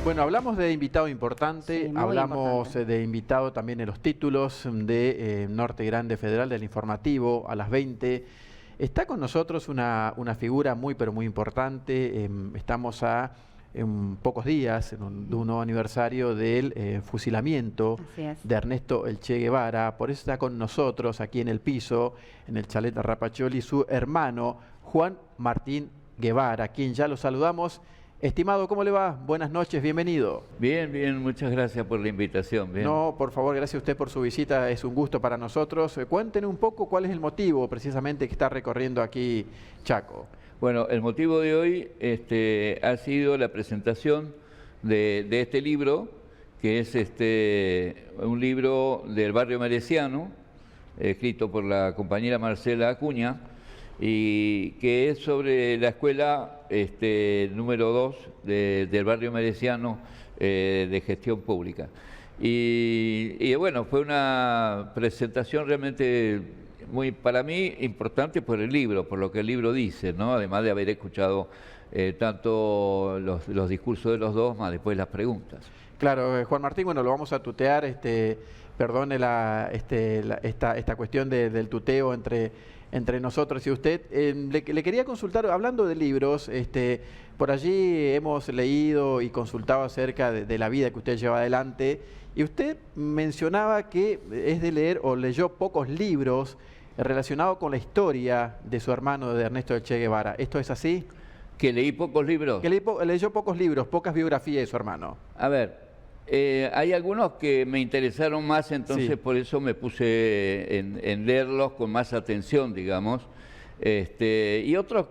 Bueno, hablamos de invitado importante, Sí, muy hablamos importante. de invitado también en los títulos de Norte Grande Federal del informativo a las 20. Está con nosotros una figura muy pero muy importante. Estamos en pocos días de un nuevo aniversario del fusilamiento Así es. de Ernesto El Che Guevara. Por eso está con nosotros aquí en el piso, en el chalet de Rapacholi, su hermano Juan Martín Guevara, quien ya lo saludamos. Estimado, ¿cómo le va? Buenas noches, bienvenido. Bien, bien, muchas gracias por la invitación. Bien. No, por favor, gracias a usted por su visita, es un gusto para nosotros. Cuéntenos un poco cuál es el motivo precisamente que está recorriendo aquí Chaco. Bueno, el motivo de hoy ha sido la presentación de este libro, que es un libro del barrio Mereciano, escrito por la compañera Marcela Acuña, y que es sobre la escuela número 2 del barrio Mereciano de gestión pública. Y bueno, fue una presentación realmente muy, para mí, importante por el libro, por lo que el libro dice, ¿no? Además de haber escuchado tanto los discursos de los dos, más después las preguntas. Claro, Juan Martín, bueno, lo vamos a tutear, perdone esta cuestión del tuteo entre nosotros y usted. Le quería consultar, hablando de libros, por allí hemos leído y consultado acerca de la vida que usted lleva adelante, y usted mencionaba que es de leer o leyó pocos libros relacionados con la historia de su hermano, de Ernesto El Che Guevara. ¿Esto es así? ¿Que leí pocos libros? Que leyó pocos libros, pocas biografías de su hermano. A ver, hay algunos que me interesaron más, entonces Sí. por eso me puse en leerlos con más atención, digamos. Y otros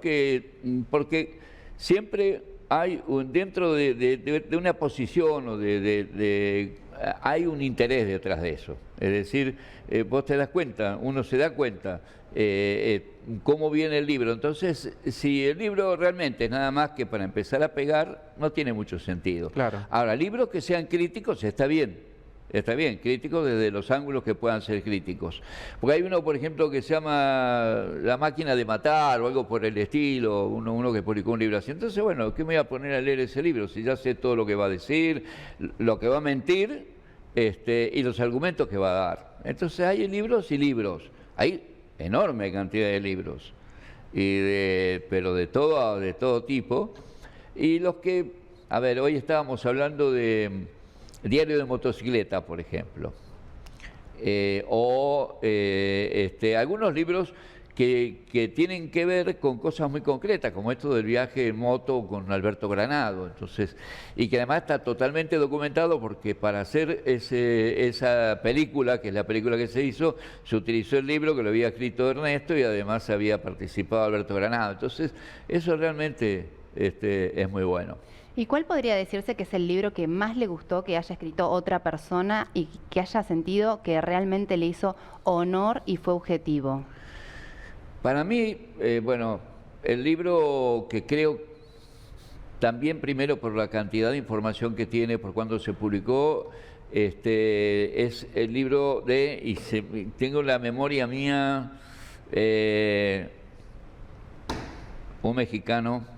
porque siempre hay dentro de una posición o hay un interés detrás de eso. Es decir, vos te das cuenta, uno se da cuenta cómo viene el libro. Entonces, si el libro realmente es nada más que para empezar a pegar, no tiene mucho sentido. Claro. Ahora, libros que sean críticos está bien. Está bien, críticos desde los ángulos que puedan ser críticos. Porque hay uno, por ejemplo, que se llama La máquina de matar o algo por el estilo, uno que publicó un libro así. Entonces, bueno, ¿qué me voy a poner a leer ese libro? Si ya sé todo lo que va a decir, lo que va a mentir y los argumentos que va a dar. Entonces, hay libros y libros. Hay enorme cantidad de libros, pero de todo tipo. Y los que, a ver, hoy estábamos hablando de Diario de motocicleta, por ejemplo, algunos libros que tienen que ver con cosas muy concretas, como esto del viaje en moto con Alberto Granado, entonces, y que además está totalmente documentado porque para hacer esa película, que es la película que se hizo, se utilizó el libro que lo había escrito Ernesto y además había participado Alberto Granado, entonces eso realmente es muy bueno. ¿Y cuál podría decirse que es el libro que más le gustó que haya escrito otra persona y que haya sentido que realmente le hizo honor y fue objetivo? Para mí, bueno, el libro que creo también primero por la cantidad de información que tiene, por cuando se publicó, es el libro tengo en la memoria mía, un mexicano,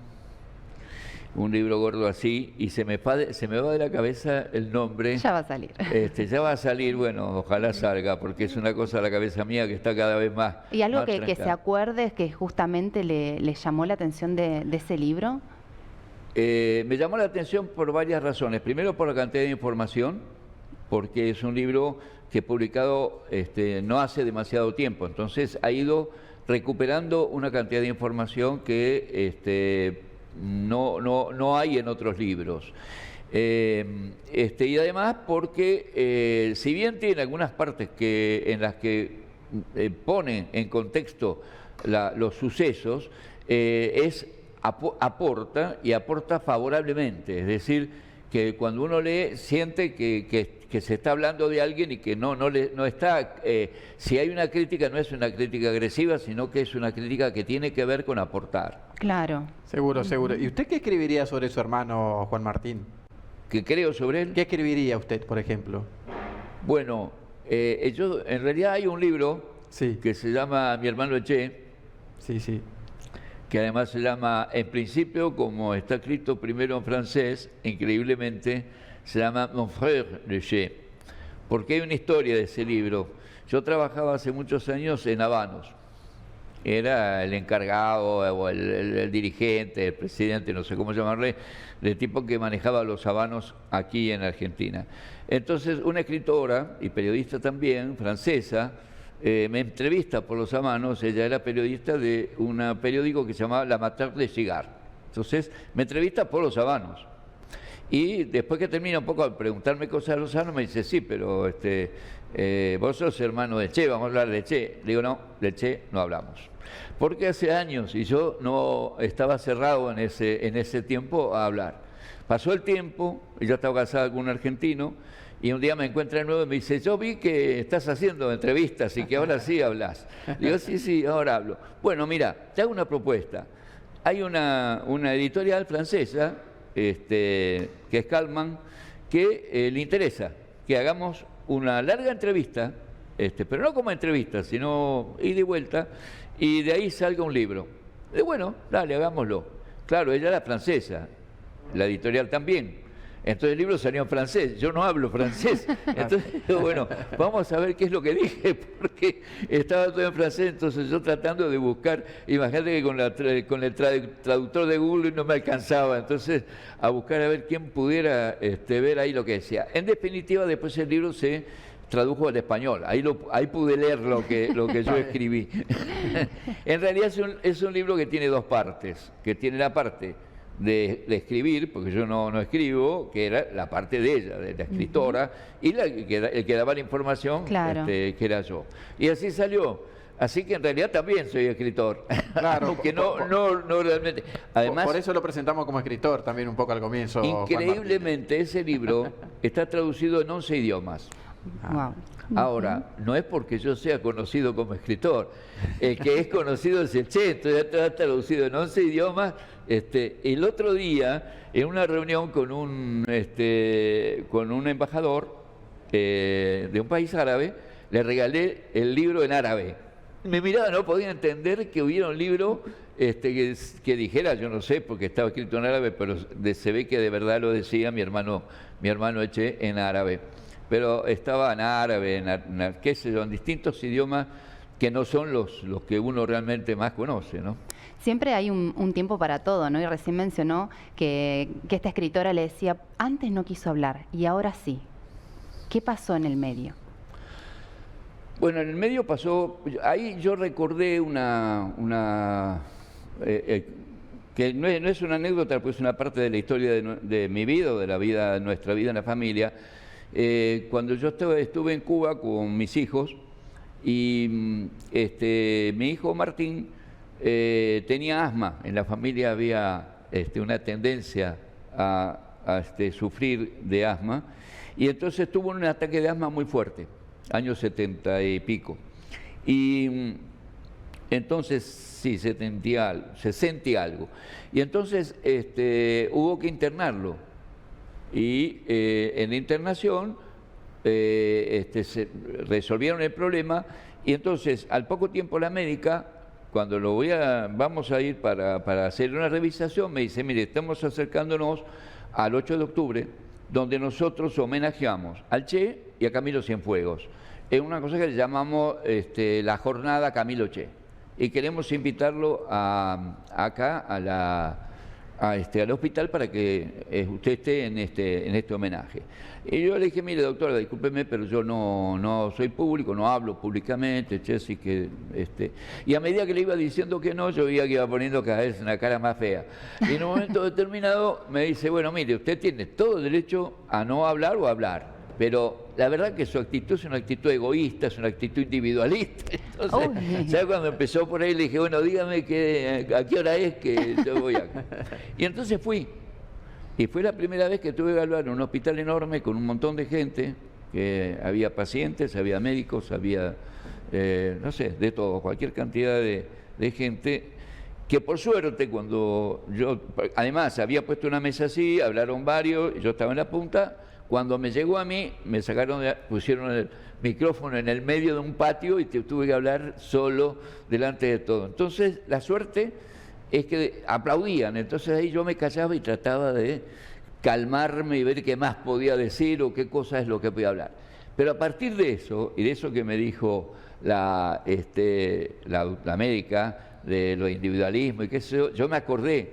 un libro gordo así, y se me va de la cabeza el nombre. Ya va a salir. Ya va a salir, bueno, ojalá salga, porque es una cosa a la cabeza mía que está cada vez más. ¿Y algo más que se trancada. acuerde que justamente le llamó la atención de ese libro? Me llamó la atención por varias razones. Primero, por la cantidad de información, porque es un libro que he publicado no hace demasiado tiempo, entonces ha ido recuperando una cantidad de información que no hay en otros libros. Y además porque si bien tiene algunas partes en las que pone en contexto los sucesos, aporta favorablemente, es decir, que cuando uno lee siente que se está hablando de alguien y que no está, si hay una crítica no es una crítica agresiva, sino que es una crítica que tiene que ver con aportar. Claro. Seguro, seguro. ¿Y usted qué escribiría sobre su hermano Juan Martín? ¿Qué creo sobre él? ¿Qué escribiría usted, por ejemplo? Bueno, en realidad hay un libro Sí, que se llama Mi hermano El Che, sí, sí. que además se llama, en principio, como está escrito primero en francés, increíblemente, se llama Mon frère Léger, porque hay una historia de ese libro. Yo trabajaba hace muchos años en Habanos, era el encargado o el dirigente, el presidente, no sé cómo llamarle, del tipo que manejaba los habanos aquí en Argentina. Entonces, una escritora y periodista también, francesa, me entrevista por los habanos. Ella era periodista de un periódico que se llamaba La Matin de Cigar. Entonces, me entrevista por los habanos. Y después que termina un poco a preguntarme cosas de los habanos, me dice, sí, pero vos sos hermano de Che, vamos a hablar de Che. Le digo, no, de Che no hablamos. Porque hace años, y yo no estaba cerrado en ese tiempo a hablar. Pasó el tiempo, y yo estaba casado con un argentino, y un día me encuentra de nuevo y me dice, yo vi que estás haciendo entrevistas y que ahora sí hablas. Digo, sí, ahora hablo. Bueno, mira, te hago una propuesta. Hay una editorial francesa, que es Calman, que le interesa que hagamos una larga entrevista, pero no como entrevista, sino ida y vuelta, y de ahí salga un libro. Y bueno, dale, hagámoslo. Claro, ella era francesa, la editorial también. Entonces el libro salió en francés, yo no hablo francés. Entonces, bueno, vamos a ver qué es lo que dije, porque estaba todo en francés, entonces yo tratando de buscar, imagínate que con el traductor de Google no me alcanzaba, entonces a buscar a ver quién pudiera ver ahí lo que decía. En definitiva, después el libro se tradujo al español, ahí pude leer lo que yo escribí. En realidad es un libro que tiene dos partes, que tiene la parte de escribir, porque yo no escribo, que era la parte de ella, de la escritora, y el que daba la información, claro, que era yo. Y así salió. Así que en realidad también soy escritor. Claro. Aunque no realmente. Además, por eso lo presentamos como escritor también un poco al comienzo. Increíblemente, ese libro está traducido en 11 idiomas. Wow. Ahora, no es porque yo sea conocido como escritor. El que es conocido es el Che, entonces ya está traducido en 11 idiomas. El otro día, en una reunión con un embajador de un país árabe, le regalé el libro en árabe. Me miraba, no podía entender que hubiera un libro que dijera, yo no sé, porque estaba escrito en árabe, pero se ve que de verdad lo decía mi hermano Eche en árabe. Pero estaba en árabe, qué sé yo, en distintos idiomas que no son los que uno realmente más conoce, ¿no? Siempre hay un tiempo para todo, ¿no? Y recién mencionó que esta escritora le decía, antes no quiso hablar y ahora sí. ¿Qué pasó en el medio? Bueno, en el medio pasó, ahí yo recordé que no es una anécdota, pues es una parte de la historia de mi vida, o de nuestra vida en la familia. Cuando yo estuve en Cuba con mis hijos, y mi hijo Martín tenía asma. En la familia había una tendencia a sufrir de asma, y entonces tuvo un ataque de asma muy fuerte, años 70 y pico. Y entonces, sí, 60 y algo. Y entonces hubo que internarlo. Y en la internación se resolvieron el problema, y entonces al poco tiempo la médica, cuando vamos a ir para hacer una revisación, me dice, mire, estamos acercándonos al 8 de octubre, donde nosotros homenajeamos al Che y a Camilo Cienfuegos. Es una cosa que le llamamos la jornada Camilo Che, y queremos invitarlo acá al hospital para que usted esté en este homenaje. Y yo le dije, mire doctora, discúlpeme, pero yo no soy público, no hablo públicamente, así que y a medida que le iba diciendo que no, yo veía que iba poniendo cada vez una cara más fea. Y en un momento determinado me dice, bueno, mire, usted tiene todo derecho a no hablar o a hablar, pero la verdad que su actitud es una actitud egoísta, es una actitud individualista. Entonces, ¿sabe? Cuando empezó por ahí le dije, bueno, dígame a qué hora es que yo voy acá. Y entonces fui. Y fue la primera vez que tuve que hablar en un hospital enorme con un montón de gente, que había pacientes, había médicos, había, no sé, de todo, cualquier cantidad de gente, que por suerte cuando además había puesto una mesa así, hablaron varios, yo estaba en la punta. Cuando me llegó a mí, pusieron el micrófono en el medio de un patio y tuve que hablar solo delante de todo. Entonces, la suerte es que aplaudían. Entonces ahí yo me callaba y trataba de calmarme y ver qué más podía decir o qué cosa es lo que podía hablar. Pero a partir de eso, y de eso que me dijo la médica, de lo individualismo y qué sé yo me acordé,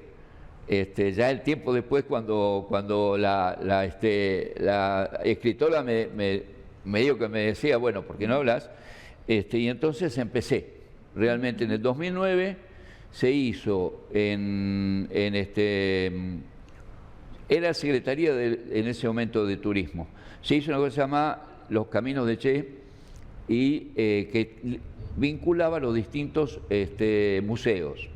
ya el tiempo después cuando la escritora me dijo que me decía, bueno, ¿por qué no hablas? Y entonces empecé. Realmente en el 2009 se hizo era Secretaría en ese momento de Turismo. Se hizo una cosa que se llama Los Caminos de Che y que vinculaba los distintos museos.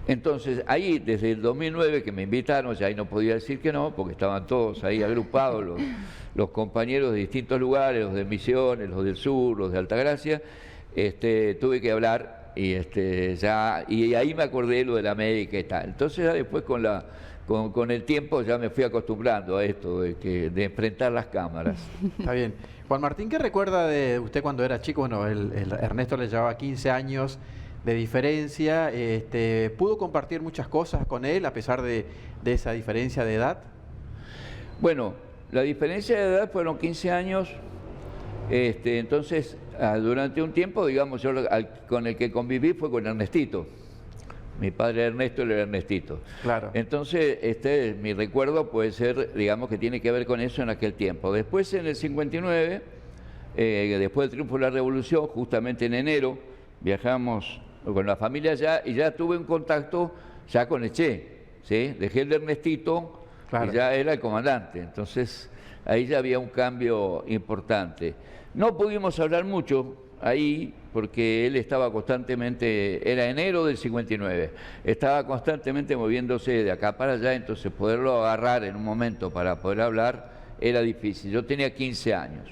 Entonces, ahí desde el 2009 que me invitaron, ya ahí no podía decir que no, porque estaban todos ahí agrupados, los compañeros de distintos lugares, los de Misiones, los del Sur, los de Altagracia, tuve que hablar y ahí me acordé lo de la América y tal. Entonces ya después con el tiempo ya me fui acostumbrando a esto de enfrentar las cámaras. Está bien. Juan Martín, ¿qué recuerda de usted cuando era chico? Bueno, Ernesto le llevaba 15 años de diferencia. ¿Pudo compartir muchas cosas con él a pesar de esa diferencia de edad? Bueno, la diferencia de edad fueron 15 años. Entonces, durante un tiempo, digamos, yo con el que conviví fue con Ernestito. Mi padre Ernesto, él era Ernestito. Claro. Entonces, mi recuerdo puede ser, digamos, que tiene que ver con eso en aquel tiempo. Después, en el 59, después del triunfo de la Revolución, justamente en enero, viajamos con la familia allá y ya tuve un contacto ya con el Che, ¿sí? Dejé el de Ernestito, claro, y ya era el comandante. Entonces, ahí ya había un cambio importante. No pudimos hablar mucho ahí porque él estaba constantemente, era enero del 59, estaba constantemente moviéndose de acá para allá, entonces poderlo agarrar en un momento para poder hablar era difícil. Yo tenía 15 años.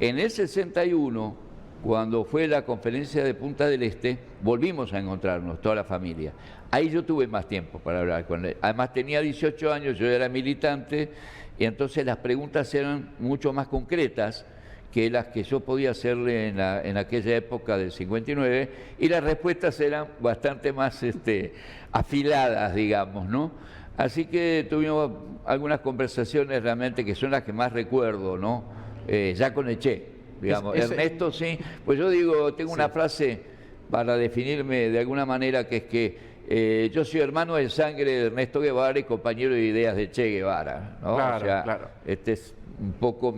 En el 61, cuando fue la conferencia de Punta del Este, volvimos a encontrarnos, toda la familia. Ahí yo tuve más tiempo para hablar con él. Además tenía 18 años, yo era militante, y entonces las preguntas eran mucho más concretas que las que yo podía hacerle en aquella época del 59, y las respuestas eran bastante más afiladas, digamos, ¿no? Así que tuvimos algunas conversaciones realmente que son las que más recuerdo, ¿no? Ya con el Che, digamos. Ernesto, sí, pues yo digo, tengo una frase para definirme de alguna manera, que es que yo soy hermano de sangre de Ernesto Guevara y compañero de ideas de Che Guevara, ¿no? Claro, o sea, claro. Este es un poco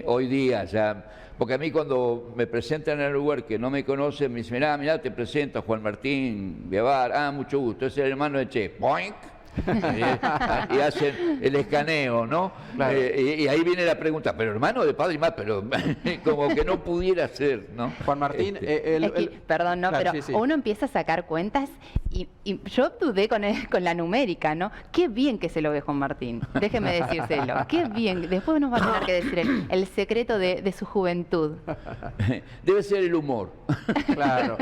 hoy día ya, porque a mí cuando me presentan en el lugar que no me conocen, me dicen, mirá, te presento a Juan Martín Guevara, mucho gusto, es el hermano de Che, ¡boink! Y hacen el escaneo, ¿no? Claro. Y ahí viene la pregunta, pero hermano de padre y madre, pero como que no pudiera ser, ¿no? Juan Martín, perdón, no, claro, pero sí. uno empieza a sacar cuentas y yo dudé con la numérica, ¿no? Qué bien que se lo ve Juan Martín, déjeme decírselo, qué bien. Después nos va a tener que decir el secreto de su juventud. Debe ser el humor. Claro.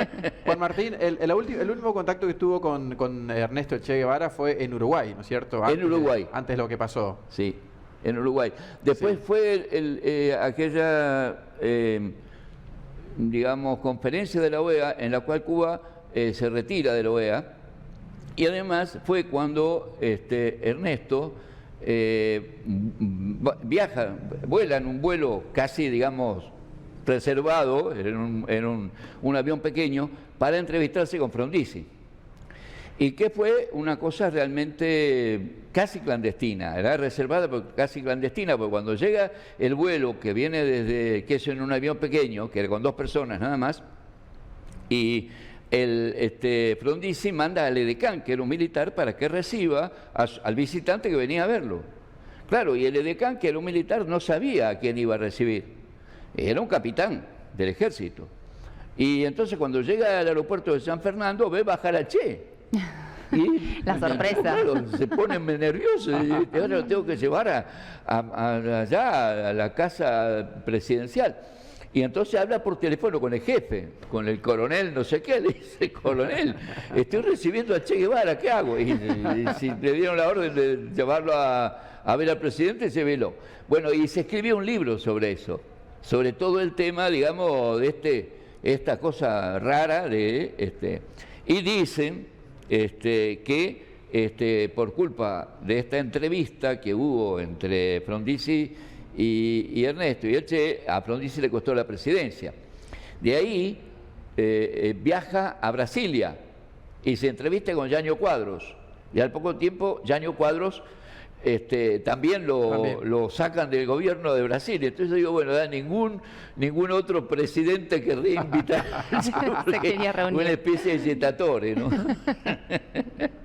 Juan Martín, el último contacto que estuvo con Ernesto Che Guevara fue en Uruguay, ¿no es cierto? En Uruguay. Antes de lo que pasó. Sí, en Uruguay. Después sí, fue aquella, digamos, conferencia de la OEA en la cual Cuba se retira de la OEA, y además fue cuando Ernesto vuela en un vuelo casi, digamos, reservado, en un avión pequeño, para entrevistarse con Frondizi. Y que fue una cosa realmente casi clandestina, era reservada pero casi clandestina, porque cuando llega el vuelo que viene desde, que es en un avión pequeño, que era con 2 personas nada más, y Frondizi manda al edecán, que era un militar, para que reciba al visitante que venía a verlo. Claro, y el edecán, que era un militar, no sabía a quién iba a recibir, era un capitán del ejército. Y entonces cuando llega al aeropuerto de San Fernando, ve bajar a Che. Y, la sorpresa. Claro, se ponen nerviosos. Y ahora lo tengo que llevar allá a la casa presidencial. Y entonces habla por teléfono con el jefe, con el coronel, no sé qué. Le dice, coronel, estoy recibiendo a Che Guevara, ¿qué hago? Y si le dieron la orden de llevarlo a ver al presidente, se veló. Bueno, y se escribió un libro sobre eso, sobre todo el tema, digamos, de esta cosa rara y dicen que por culpa de esta entrevista que hubo entre Frondizi y Ernesto y el Che, a Frondizi le costó la presidencia. De ahí viaja a Brasilia y se entrevista con Jânio Quadros. Y al poco tiempo, Jânio Quadros también lo sacan del gobierno de Brasil. Entonces yo digo, bueno, ningún otro presidente querría invitar. Se quería reunir. Una especie de yetatore, ¿no?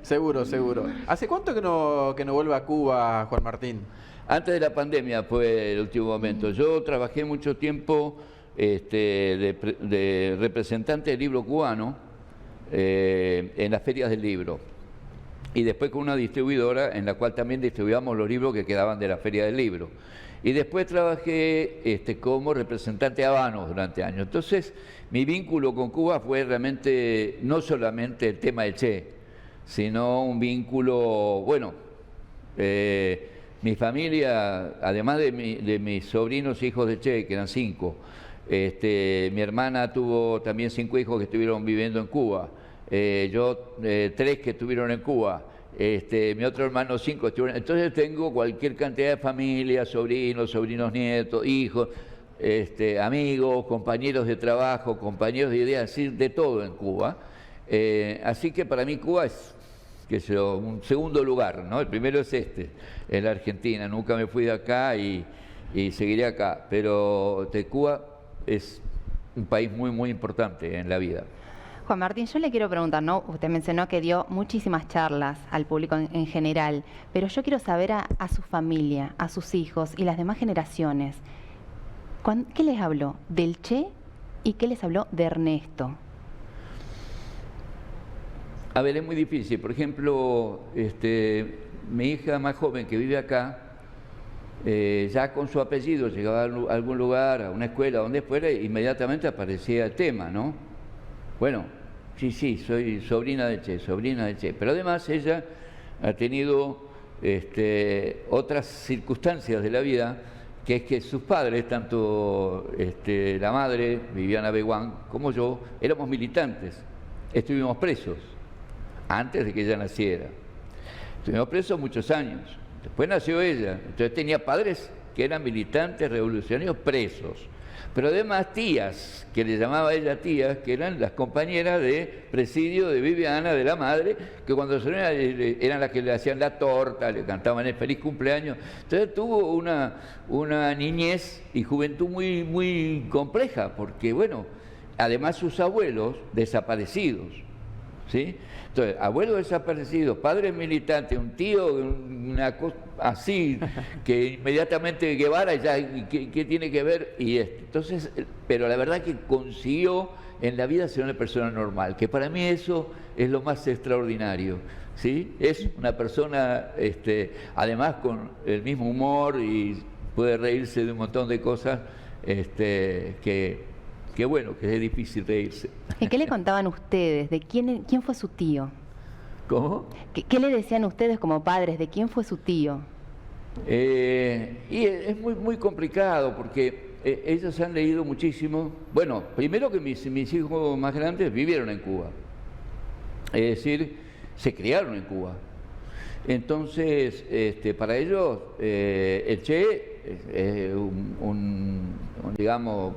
Seguro, seguro. ¿Hace cuánto que no vuelve a Cuba, Juan Martín? Antes de la pandemia fue el último momento. Yo trabajé mucho tiempo de representante del libro cubano en las ferias del libro. Y después con una distribuidora en la cual también distribuíamos los libros que quedaban de la Feria del Libro. Y después trabajé como representante de Habanos durante años. Entonces, mi vínculo con Cuba fue realmente no solamente el tema del Che, sino un vínculo, bueno, mi familia, además de mis sobrinos hijos de Che, que eran 5, mi hermana tuvo también 5 hijos que estuvieron viviendo en Cuba. Yo 3 que estuvieron en Cuba, mi otro hermano 5 estuvieron. Entonces tengo cualquier cantidad de familia, sobrinos nietos, hijos, amigos, compañeros de trabajo, compañeros de ideas, así, de todo en Cuba. Así que para mí Cuba es un segundo lugar, ¿no? El primero es en la Argentina. Nunca me fui de acá y seguiré acá, pero Cuba es un país muy, muy importante en la vida. Juan Martín, yo le quiero preguntar, ¿no? Usted mencionó que dio muchísimas charlas al público en general, pero yo quiero saber a su familia, a sus hijos y las demás generaciones. ¿Qué les habló del Che y qué les habló de Ernesto? A ver, es muy difícil. Por ejemplo, mi hija más joven que vive acá, ya con su apellido llegaba a algún lugar, a una escuela, donde fuera, inmediatamente aparecía el tema, ¿no? Bueno, sí, soy sobrina de Che, pero además ella ha tenido otras circunstancias de la vida, que es que sus padres, tanto la madre, Viviana Beguán, como yo, éramos militantes, estuvimos presos antes de que ella naciera. Estuvimos presos muchos años, después nació ella, entonces tenía padres que eran militantes revolucionarios presos. Pero además tías, que le llamaba ella tías, que eran las compañeras de presidio de Viviana, de la madre, que cuando se reunían eran las que le hacían la torta, le cantaban el feliz cumpleaños. Entonces tuvo una niñez y juventud muy, muy compleja, porque bueno, además sus abuelos desaparecidos, ¿sí? Entonces, abuelos desaparecidos, padres militantes, un tío, una cosa así, que inmediatamente Guevara ya, ¿qué tiene que ver? Y entonces, pero la verdad que consiguió en la vida ser una persona normal, que para mí eso es lo más extraordinario, ¿sí? Es una persona, además con el mismo humor y puede reírse de un montón de cosas, que bueno, que es difícil reírse. ¿Y qué le contaban ustedes? ¿De quién fue su tío? ¿Cómo? ¿Qué le decían ustedes como padres? ¿De quién fue su tío? Y es muy, muy complicado porque ellos han leído muchísimo. Bueno, primero que mis hijos más grandes vivieron en Cuba. Es decir, se criaron en Cuba. Entonces, para ellos, el Che es digamos,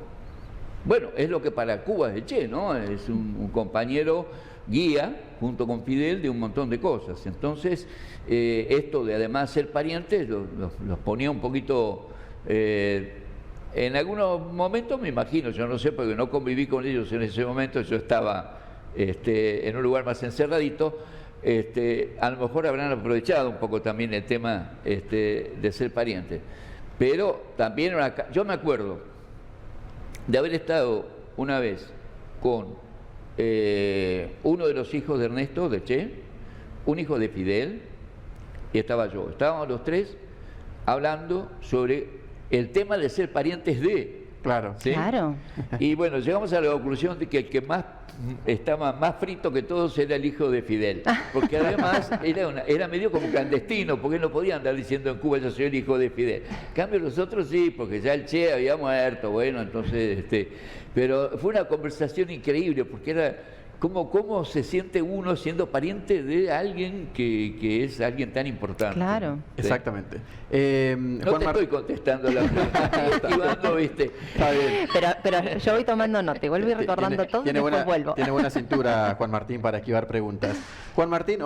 bueno, es lo que para Cuba es el Che, ¿no? Es un compañero guía, junto con Fidel, de un montón de cosas. Entonces, esto de además ser parientes los ponía un poquito... en algunos momentos, me imagino, yo no sé, porque no conviví con ellos en ese momento, yo estaba en un lugar más encerradito, a lo mejor habrán aprovechado un poco también el tema de ser parientes. Pero también, yo me acuerdo de haber estado una vez con uno de los hijos de Ernesto, de Che, un hijo de Fidel, y estaba yo. Estábamos los tres hablando sobre el tema de ser parientes de. Claro. ¿Sí? Claro. Y bueno, llegamos a la conclusión de que el que más estaba más frito que todos era el hijo de Fidel, porque además era medio como clandestino, porque no podían andar diciendo en Cuba yo soy el hijo de Fidel. En cambio los otros sí, porque ya el Che había muerto, bueno, entonces, pero fue una conversación increíble, porque era ¿Cómo se siente uno siendo pariente de alguien que es alguien tan importante? Claro. ¿Sí? Exactamente. No te estoy contestando la pregunta, estoy esquivando, ¿viste? Está bien. Pero yo voy tomando nota, y vuelvo y recordando todo y después vuelvo. Tiene buena cintura Juan Martín para esquivar preguntas. Juan Martín,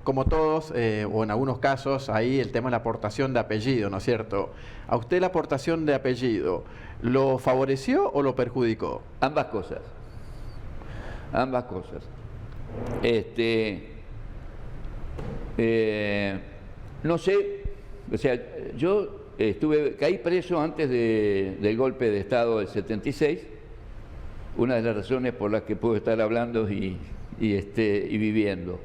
como todos, o en algunos casos, ahí el tema de la aportación de apellido, ¿no es cierto? ¿A usted la aportación de apellido lo favoreció o lo perjudicó? Ambas cosas. Ambas cosas. No sé, o sea, yo caí preso antes del golpe de Estado del 76, una de las razones por las que puedo estar hablando y viviendo.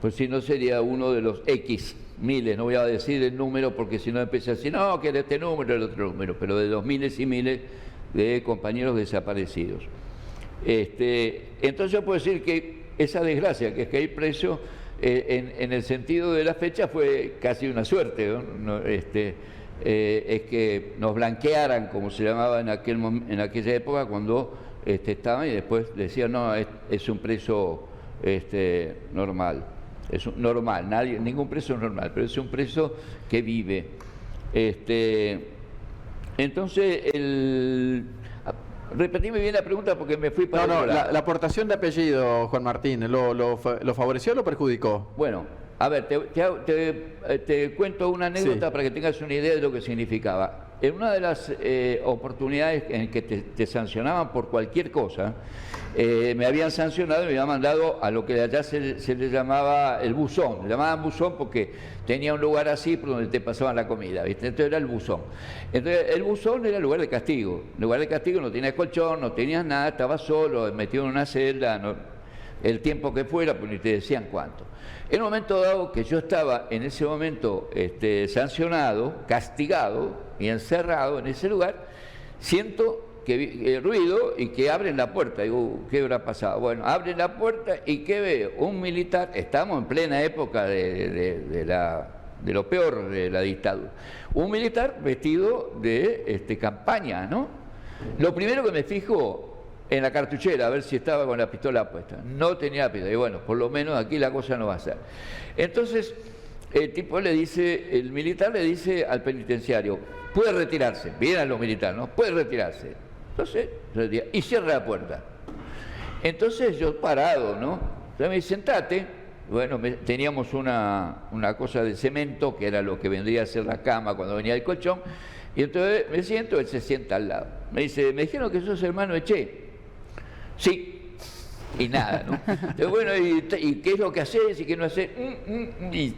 Pues si no sería uno de los X miles, no voy a decir el número porque si no empecé a decir, no, que era este número, el otro número, pero de los miles y miles de compañeros desaparecidos. Entonces yo puedo decir que esa desgracia que es caer preso, en el sentido de la fecha, fue casi una suerte, ¿no? Es que nos blanquearan, como se llamaba en aquella época, cuando estaban y después decían, no, es un preso normal. Es normal, ningún preso es normal, pero es un preso que vive. Entonces, repetime bien la pregunta porque me fui para... No, la aportación de apellido, Juan Martín, ¿lo favoreció o lo perjudicó? Bueno, a ver, te cuento una anécdota para que tengas una idea de lo que significaba. En una de las oportunidades en que te sancionaban por cualquier cosa, me habían sancionado y me habían mandado a lo que allá se le llamaba el buzón. Le llamaban buzón porque tenía un lugar así por donde te pasaban la comida, ¿viste? Entonces era el buzón. Entonces el buzón era el lugar de castigo. El lugar de castigo no tenías colchón, no tenías nada, estabas solo, metido en una celda, el tiempo que fuera, pues ni te decían cuánto. En un momento dado que yo estaba en ese momento sancionado, castigado y encerrado en ese lugar, siento que ruido y que abren la puerta. Digo, ¿qué habrá pasado? Bueno, abren la puerta y ¿qué veo? Un militar, estamos en plena época de lo peor de la dictadura, un militar vestido de campaña, ¿no? Lo primero que me fijo en la cartuchera, a ver si estaba con la pistola puesta. No tenía la pistola. Y bueno, por lo menos aquí la cosa no va a ser. Entonces, el militar le dice al penitenciario, puede retirarse. Vienen los militares, ¿no? Puede retirarse. Entonces, retira, y cierra la puerta. Entonces yo parado, ¿no? Entonces me dice, sentate. Bueno, teníamos una cosa de cemento, que era lo que vendría a ser la cama cuando venía el colchón. Y entonces me siento, él se sienta al lado. Me dice, me dijeron que sos hermano Eché. Sí, y nada, ¿no? Entonces, bueno, ¿y qué es lo que haces y qué no haces? Y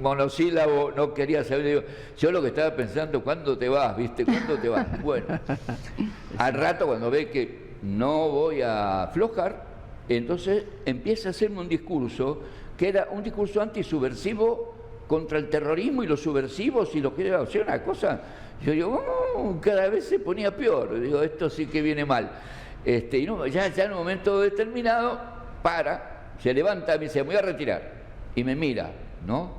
monosílabo, no quería saber. Digo, yo lo que estaba pensando, ¿cuándo te vas? ¿Viste? ¿Cuándo te vas? Bueno, al rato cuando ve que no voy a aflojar, entonces empieza a hacerme un discurso que era un discurso antisubversivo contra el terrorismo y los subversivos y lo que era, o sea, una cosa. Yo digo, cada vez se ponía peor. Digo, esto sí que viene mal. Y no, ya en un momento determinado, se levanta y me dice, me voy a retirar. Y me mira, ¿no?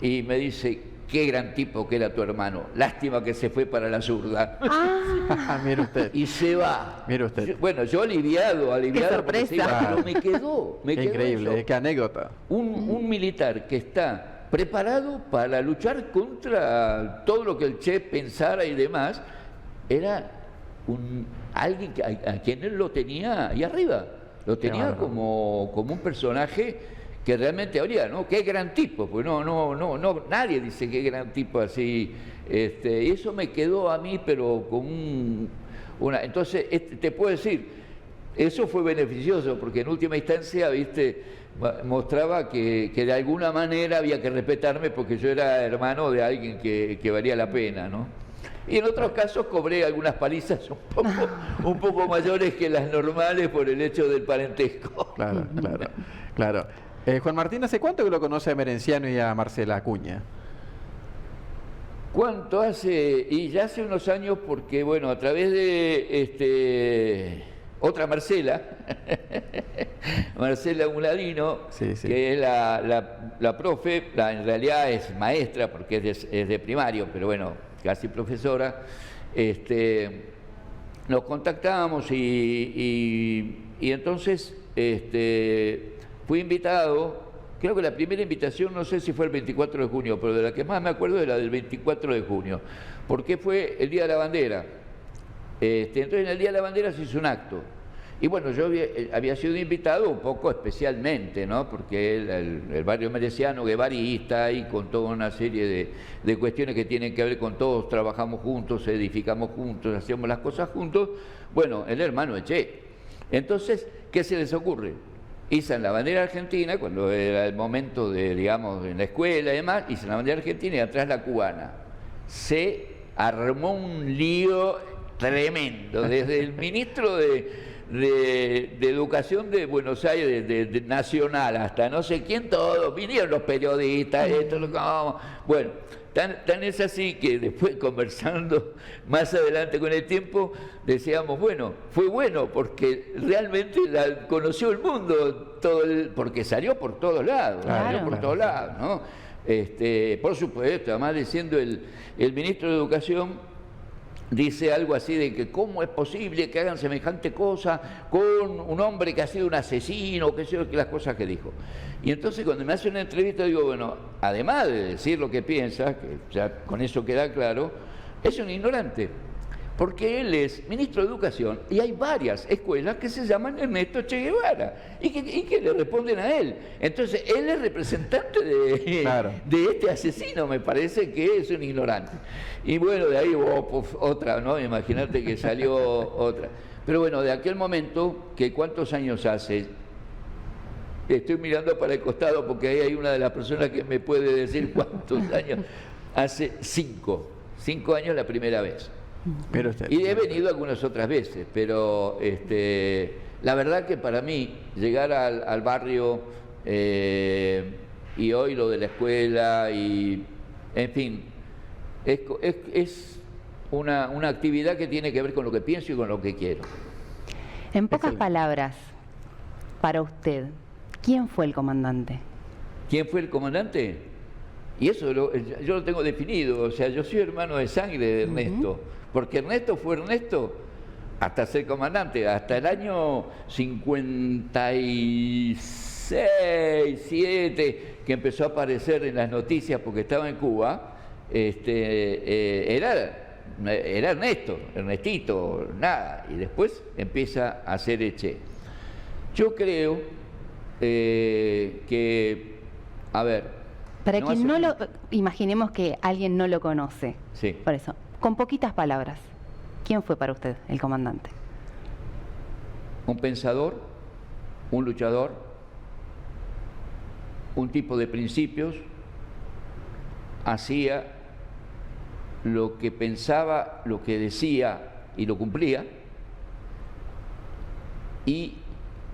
Y me dice, qué gran tipo que era tu hermano. Lástima que se fue para la zurda. Mire usted. Y se va. Mire usted. Bueno, yo aliviado. Qué sorpresa. Pero me quedó increíble, eso. qué anécdota. Un militar que está preparado para luchar contra todo lo que el Che pensara y demás, era alguien a quien él lo tenía ahí arriba, lo tenía como un personaje que realmente habría, ¿no? Qué gran tipo, pues no, nadie dice qué gran tipo así, y eso me quedó a mí, pero con entonces te puedo decir, eso fue beneficioso, porque en última instancia, viste, mostraba que de alguna manera había que respetarme porque yo era hermano de alguien que valía la pena, ¿no? Y en otros casos cobré algunas palizas un poco mayores que las normales por el hecho del parentesco. Claro. Juan Martín, ¿hace cuánto que lo conoce a Merenciano y a Marcela Acuña? ¿Cuánto hace? Y ya hace unos años porque, bueno, a través de otra Marcela, Marcela Muladino, que es la profe, en realidad es maestra porque es de primario, pero bueno, casi profesora, nos contactábamos y y entonces fui invitado, creo que la primera invitación, no sé si fue el 24 de junio, pero de la que más me acuerdo era del 24 de junio, porque fue el Día de la Bandera. Entonces en el Día de la Bandera se hizo un acto. Y bueno, yo había sido invitado un poco especialmente, ¿no? Porque el barrio mereciano, guevarista, y con toda una serie de cuestiones que tienen que ver con todos, trabajamos juntos, edificamos juntos, hacemos las cosas juntos. Bueno, el hermano Eché. Entonces, ¿qué se les ocurre? Izan la bandera argentina, cuando era el momento de, digamos, en la escuela y demás, izan la bandera argentina y atrás la cubana. Se armó un lío tremendo, desde el ministro de Educación de Buenos Aires, de Nacional, hasta no sé quién, todos, vinieron los periodistas, esto, bueno, tan es así que después, conversando más adelante con el tiempo, decíamos, bueno, fue bueno porque realmente la conoció el mundo, porque salió por todos lados, ¿no? Por supuesto, además diciendo el ministro de Educación, dice algo así de que cómo es posible que hagan semejante cosa con un hombre que ha sido un asesino, que las cosas que dijo. Y entonces cuando me hace una entrevista digo, bueno, además de decir lo que piensa, que ya con eso queda claro, es un ignorante. Porque él es ministro de Educación y hay varias escuelas que se llaman Ernesto Che Guevara y que le responden a él. Entonces, él es representante de este asesino, me parece que es un ignorante. Y bueno, de ahí otra, ¿no? Imagínate que salió otra. Pero bueno, de aquel momento, que ¿cuántos años hace? Estoy mirando para el costado porque ahí hay una de las personas que me puede decir cuántos años. Hace 5 años la primera vez. Y he venido algunas otras veces, pero la verdad que para mí llegar al barrio y hoy lo de la escuela y en fin, es una actividad que tiene que ver con lo que pienso y con lo que quiero. En pocas palabras, para usted, ¿quién fue el comandante? ¿Quién fue el comandante? Y eso yo lo tengo definido, o sea, yo soy hermano de sangre de Ernesto. Porque Ernesto fue Ernesto hasta ser comandante, hasta el año 56, 7, que empezó a aparecer en las noticias porque estaba en Cuba, era Ernesto, Ernestito, nada, y después empieza a ser Eché. Yo creo que, a ver... Para quien no lo... Imaginemos que alguien no lo conoce, sí. Por eso... Con poquitas palabras, ¿quién fue para usted el comandante? Un pensador, un luchador, un tipo de principios, hacía lo que pensaba, lo que decía y lo cumplía, y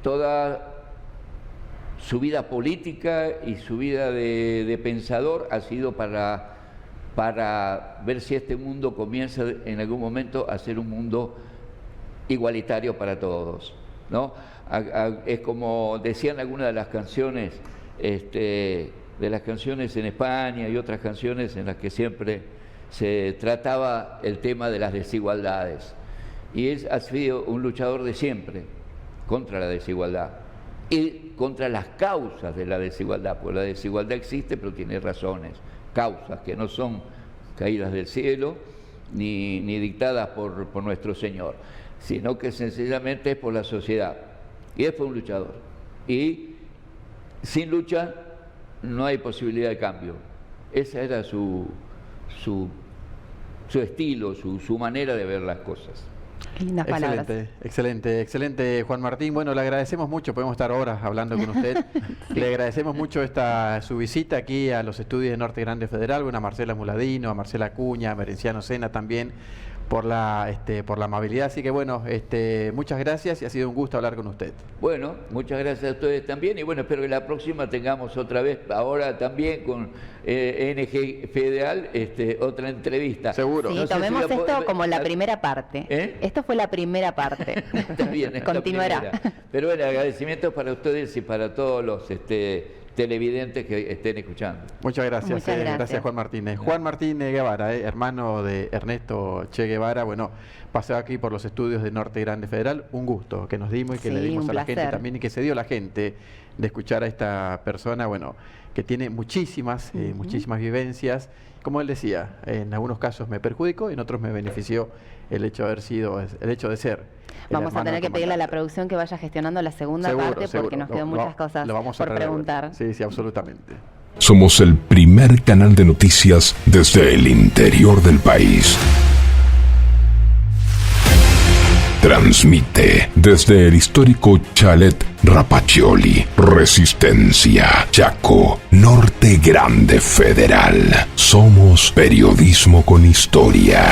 toda su vida política y su vida de pensador ha sido para ver si este mundo comienza en algún momento a ser un mundo igualitario para todos, ¿no? Es como decían algunas de las canciones, de las canciones en España y otras canciones en las que siempre se trataba el tema de las desigualdades. Y él ha sido un luchador de siempre contra la desigualdad y contra las causas de la desigualdad, porque la desigualdad existe pero tiene razones, causas que no son caídas del cielo ni dictadas por nuestro Señor, sino que sencillamente es por la sociedad. Y él fue un luchador. Y sin lucha no hay posibilidad de cambio. Esa era su estilo, su manera de ver las cosas. Qué lindas palabras. Excelente, Juan Martín. Bueno, le agradecemos mucho, podemos estar horas hablando con usted. Sí. Le agradecemos mucho su visita aquí a los estudios de Norte Grande Federal, bueno, a Marcela Muladino, a Marcela Acuña, a Merenciano Sena también, por la amabilidad. Así que bueno, muchas gracias y ha sido un gusto hablar con usted. Bueno, muchas gracias a ustedes también y bueno, espero que la próxima tengamos otra vez, ahora también con NG Federal, otra entrevista. Seguro. Sí, no tomemos esto como la primera parte. Esto fue la primera parte. Está bien, continuará. Pero bueno, agradecimientos para ustedes y para todos los televidentes que estén escuchando. Muchas gracias. Muchas gracias. Gracias, Juan Martínez. Juan Martínez Guevara, hermano de Ernesto Che Guevara, bueno, pasó aquí por los estudios de Norte Grande Federal. Un gusto que nos dimos y que Sí, le dimos un a la gente placer. también y que se dio la gente de escuchar a esta persona, bueno, que tiene muchísimas vivencias. Como él decía, en algunos casos me perjudicó, en otros me benefició el hecho de ser. el Vamos a hermano tener que pedirle a la comandante. producción que vaya gestionando la segunda Seguro, parte porque seguro. nos quedan muchas cosas lo vamos a por traer. preguntar. Sí, sí, absolutamente. Somos el primer canal de noticias desde el interior del país. Transmite desde el histórico Chalet Rapaccioli, Resistencia, Chaco, Norte Grande Federal. Somos periodismo con historia.